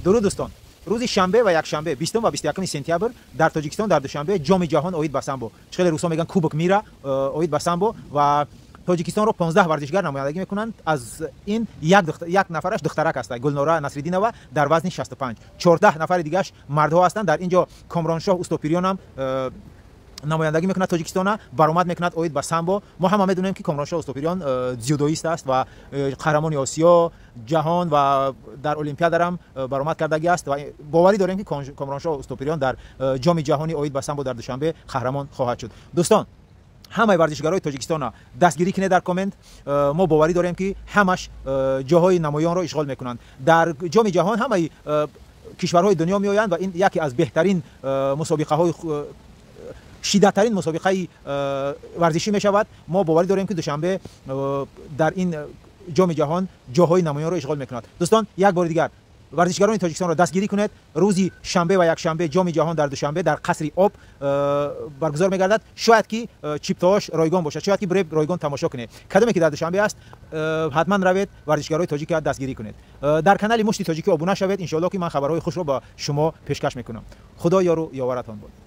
درود دوستان، روز شنبه و یک شنبه 20 و 21 سپتامبر در تاجیکستان در دوشنبه جام جهان اوید به سامبو، خیلی روسا میگن کوبک میرا اوید به سامبو و تاجیکستان رو 15 ورزشگر نمایندگی میکنند. از این یک نفرش دخترک است، گلنورا نصرالدینова در وزن 65، 14 نفر دیگهش مردها هستند. در اینجا کامرانشاه اوستوپیریان هم نمایندگی میکند تاجیکستان، برآمد میکند اوید به سامبو. ما هم میدونیم که کامرانشاه اوستوپیریان زیودویست است و قهرمان آسیا، جهان و در المپیاد هم برآمد کردگی است و باوری داریم که کامرانشاه اوستوپیریان در جام جهانی اوید به سامبو در دوشنبه قهرمان خواهد شد. دوستان، همه ورزشکارای تاجیکستان دستگیری کنید در کامنت. ما باوری داریم که همش جاهای نمایان را اشغال میکنند. در جام جهان همه کشورهای دنیا میآیند و این یکی از بهترین مسابقه های شیدترین مسابقه ورزشی می شود. ما باوری داریم که دوشنبه در این جام جهان جاهای نمایان را اشغال میکند. دوستان، یک بار دیگر ورزشکاران تاجیکستان را دستگیری کنید. روزی شنبه و یک شنبه جام جهان در دوشنبه در قصر آب برگزار می‌گردد. شاید که چیپتاش رایگان باشد، شاید که برای رایگان تماشا کنید. کدامی که در دوشنبه است حتما روید ورزشکارای تاجیک را دستگیری کنید. در کانال مشتی تاجیکی ابونه شوید. ان شاء الله که من خبرهای خوش را با شما پیشکش میکنم. خدا یار و یاورتان باد.